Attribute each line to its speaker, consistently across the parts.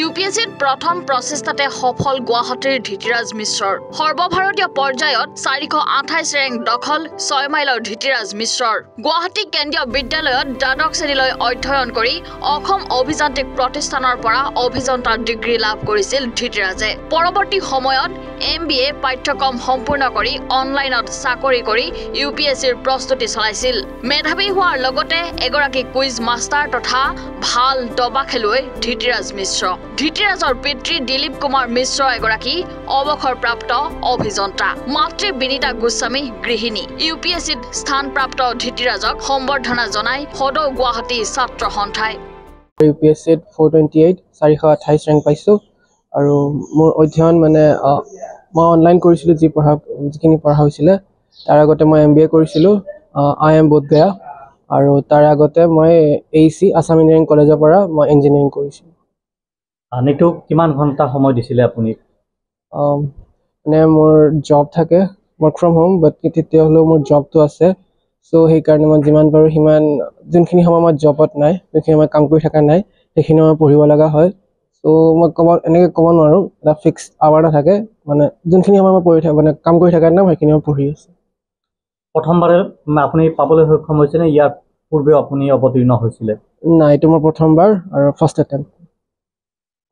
Speaker 1: ইউপিএছচিত প্ৰথম প্ৰচেষ্টাতে সফল গুৱাহাটীৰ ধৃতিৰাজ মিশ্ৰৰ সৰ্বভাৰতীয় পৰ্যায়ত 428 ৰেংক দখল 6 মাইলৰ ধৃতিৰাজ মিশ্ৰৰ গুৱাহাটী কেন্দ্ৰীয় বিদ্যালয়ত দ্বাদশ শ্ৰেণীলৈ অধ্যয়ন কৰি অসম অভিযান্ত্ৰিক প্ৰতিষ্ঠানৰ পৰা অভিযন্তা ডিগ্ৰী লাভ কৰিছিল ধৃতিৰাজে পৰৱৰ্তী সময়ত MBA পাঠ্যক্ৰম সম্পূৰ্ণ কৰি অনলাইনত চাকৰি কৰি ইউপিএছচিৰ প্ৰস্তুতি চলাইছিল মেধাৱী হোৱাৰ লগতে এগৰাকী কুইজ মাষ্টাৰ তথা ভাল দবা খেলুৱৈ ধৃতিৰাজ মিশ্ৰ ধৃতিৰাজৰ পিতৃ দিলীপ কুমাৰ মিশ্ৰ এগৰাকী অৱসৰপ্ৰাপ্ত অভিযন্তা মাতৃ বিনীতা গোস্বামী গৃহিণী ইউপিএছচিত স্থানপ্ৰাপ্ত ধৃতিৰাজক সম্বৰ্ধনা জনাই সদৌ গুৱাহাটী ছাত্ৰ সন্থাই
Speaker 2: ইউপিএছচিত 428 ৰেংক পাইছো আৰু মোৰ অধ্যয়ন মানে মই অনলাইন কৰিছিলো যিখিনি পঢ়া হৈছিল তাৰ আগতে মই MBA কৰিছিলো IIM বোধগয়া আৰু তাৰ আগতে মই AC আসাম ইঞ্জিনিয়াৰিং কলেজৰ পৰা মই ইঞ্জিনিয়াৰিং কৰিছিলো
Speaker 3: আনিটো কিমান ঘণ্টা সময় দিছিলে আপুনি
Speaker 2: মানে মোৰ জব থাকে work from home but তেতিয়া হলো মোৰ জবটো আছে সো সেই কাৰণে মই যিমান পাৰো হিমান যোনখিনি সময় মই জবত নাই যোনখিনি মই কাম কৰি থকা নাই সেইখিনি মই পঢ়িব লগা হয় সো মই এনেকৈ ক'ব নোৱাৰো এটা ফিক্স আৱাৰ নাথাকে মানে যোনখিনি সময় মই পঢ়ি থাকা মানে কাম কৰি থকা নাই সেইখিনি মই পঢ়ি আছো
Speaker 3: প্ৰথমবাৰে আপুনি পাবলৈ সক্ষম হৈছে নে ইয়াৰ পূৰ্বে আপুনি অৱতীৰ্ণ হৈছিলে
Speaker 2: নাই এইটো মোৰ প্ৰথমবাৰ আৰু ফাৰ্ষ্ট এটেম্প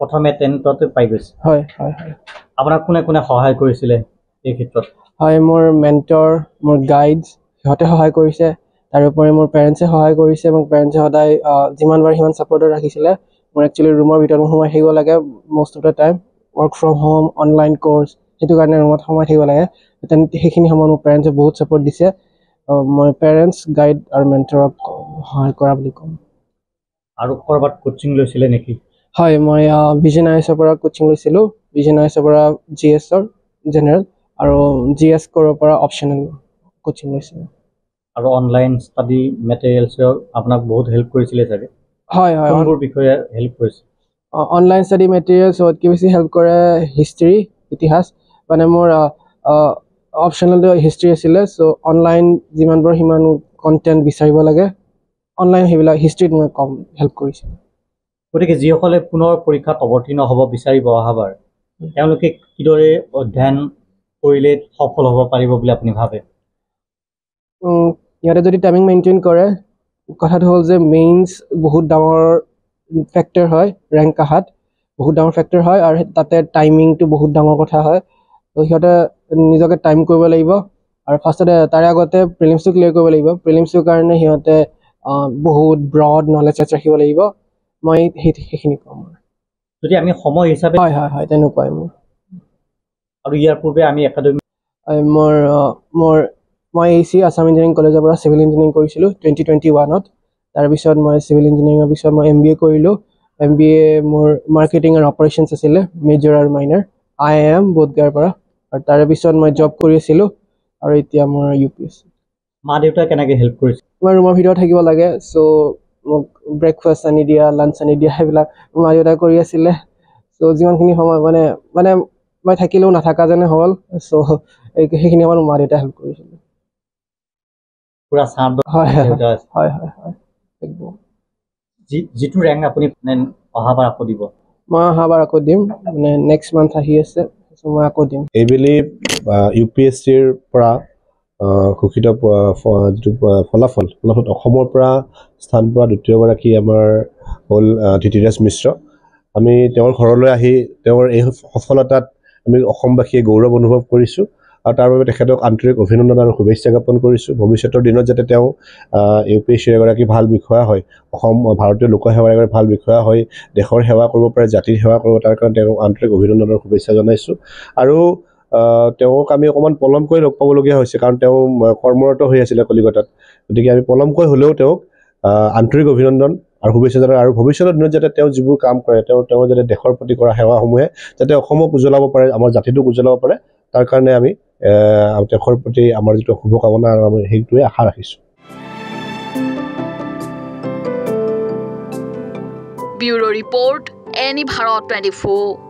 Speaker 3: প্ৰথমে 10তে পাই গৈছে
Speaker 2: হয় হয় হয়
Speaker 3: আপোনাক কোনে সহায় কৰিছিলে এই ক্ষেত্ৰত
Speaker 2: হয় মোৰ মেন্টৰ মোৰ গাইডছ সিহঁতে সহায় কৰিছে তাৰ উপৰি মোৰ পেৰেণ্টছে সহায় কৰিছে এবং পেৰেণ্টছে সদায় যিমান বাৰ সিমান সাপোৰ্টৰ ৰাখিছিলে মোৰ একচুয়ালি ৰুমৰ ভিতৰত সোমাই থাকিব লাগে most of the time work from home online course সেইটো কাৰণে ৰুমত সোমাই থাকিব লাগে সেইখিনি সময় মোৰ পেৰেণ্টছে বহুত সাপোৰ্ট দিছে মই পেৰেণ্টছ গাইড আৰু মেন্টৰক সহায় কৰা বুলি ক'ম
Speaker 3: আৰু কৰবাত কোচিং লৈছিলে নেকি
Speaker 2: হয় মই ভিজন আইএছৰ পৰা কোচিং লৈছিলো ভিজন আইএছৰ পৰা GSৰ জেনাৰেল আৰু GS কোৰৰ পৰা অপচনেল কোচিং লৈছিলো
Speaker 3: আৰু অনলাইন ষ্টাডি মেটেৰিয়েলছৰ আপোনাক বহুত হেল্প কৰিছিলে চাগে
Speaker 2: হয় হয়
Speaker 3: কোনবোৰ বিষয়ে হেল্প কৰিছে
Speaker 2: অনলাইন ষ্টাডি মেটেৰিয়েলছ কি বেছি হেল্প কৰে হিষ্ট্ৰী ইতিহাস মানে মোৰ অপচনেল হিষ্ট্ৰী আছিলে সো অনলাইন যিমানবোৰ সিমান কন্টেন্ট বিচাৰিব লাগে অনলাইন হেবিলাক হিষ্ট্ৰীত মই কম হেল্প কৰিছে
Speaker 3: গতিকে যিসকলে পুনৰ পৰীক্ষাত অৱতীৰ্ণ হ'ব বিচাৰিব অহাবাৰ তেওঁলোকে কিদৰে অধ্যয়ন কৰিলে সফল হ'ব পাৰিব বুলি আপুনি ভাবে
Speaker 2: ইয়াতে যদি টাইমিং মেইনটেইন কৰে কথাটো হ'ল যে মেইনছ বহুত ডাঙৰ ফেক্টৰ হয় ৰেংক আহাত বহুত ডাঙৰ ফেক্টৰ হয় আৰু তাতে টাইমিংটো বহুত ডাঙৰ কথা হয় তো সিহঁতে নিজকে টাইম কৰিব লাগিব আৰু ফাৰ্ষ্টতে তাৰে আগতে প্ৰিলিমছটো ক্লিয়াৰ কৰিব লাগিব প্ৰিলিমছৰ কাৰণে সিহঁতে বহুত ব্ৰড নলেজ ৰাখিব লাগিব মই সেইখিনি কম
Speaker 3: যদি আমি সময় হিচাপে
Speaker 2: হয় হয় হয় তেনেকুৱাই মোৰ
Speaker 3: আৰু ইয়াৰ পূৰ্বে আমি একাডেমি
Speaker 2: মই AC আসাম ইঞ্জিনিয়াৰিং কলেজৰ পৰা সিভিল ইঞ্জিনিয়াৰিং কৰিছিলো 2021ত তাৰ পিছত মই সিভিল ইঞ্জিনিয়াৰিংৰ পিছত মই MBA কৰিলো MBA মোৰ মাৰ্কেটিং আৰু অপাৰেশনছ আছিলে মেজৰ আৰু মাইনৰ IIM বোধগয়াৰ পৰা আৰু তাৰ পিছত মই জব কৰি আছিলো আৰু এতিয়া মোৰ UPSC
Speaker 3: মা দেউতা কেনেকৈ হেল্প কৰিছে
Speaker 2: মই ৰুমৰ ভিতৰত থাকিব লাগে সো মোক ব্ৰেকফাষ্ট আনি দিয়া লাঞ্চ আনি দিয়া সেইবিলাক মা দেউতাই কৰি আছিলে সো যিমানখিনি সময় মানে মই থাকিলেও নাথাকা যেনে হ'ল সো সেইখিনি আমাৰ মা দেউতাই হেল্প কৰিছিলে
Speaker 3: পুৰা চাৰ
Speaker 2: হয় হয় হয় হয় একদম
Speaker 3: যিটো ৰেংক আপুনি অহাবাৰ আকৌ দিব
Speaker 2: মই অহাবাৰ আকৌ দিম মানে নেক্সট মান্থ আহি আছে মই আকৌ দিম
Speaker 4: এইবেলি UPSCৰ পৰা ঘোষিত যিটো ফলাফল অসমৰ পৰা স্থান পোৱা দ্বিতীয়গৰাকী আমাৰ হ'ল ধৃতিৰাজ মিশ্ৰ আমি তেওঁৰ ঘৰলৈ আহি তেওঁৰ এই সফলতাত আমি অসমবাসীয়ে গৌৰৱ অনুভৱ কৰিছোঁ আৰু তাৰ বাবে তেখেতক আন্তৰিক অভিনন্দন আৰু শুভেচ্ছা জ্ঞাপন কৰিছোঁ ভৱিষ্যতৰ দিনত যাতে তেওঁ UPSCৰ এগৰাকী ভাল বিষয়া হয় ভাৰতীয় লোকসেৱাৰ এগৰাকী ভাল বিষয়া হৈ দেশৰ সেৱা কৰিব পাৰে জাতিৰ সেৱা কৰিব তাৰ কাৰণে তেওঁক আন্তৰিক অভিনন্দন আৰু শুভেচ্ছা জনাইছোঁ আৰু তেওঁক আমি অকণমান পলমকৈ লগ পাবলগীয়া হৈছে কাৰণ তেওঁ কৰ্মৰত হৈ আছিলে কলিকতাত গতিকে আমি পলমকৈ হ'লেও তেওঁক আন্তৰিক অভিনন্দন আৰু শুভেচ্ছা জনাই আৰু ভৱিষ্যতৰ দিনত যাতে তেওঁ যিবোৰ কাম কৰে তেওঁ যাতে দেশৰ প্ৰতি কৰা সেৱাসমূহে যাতে অসমক উজ্বলাব পাৰে আমাৰ জাতিটোক উজ্বলাব পাৰে তাৰ কাৰণে আমি দেশৰ প্ৰতি আমাৰ যিটো শুভকামনা আৰু আমি সেইটোৱে আশা ৰাখিছোঁ
Speaker 1: ব্যুৰো ৰিপৰ্ট এনি ভাৰত 24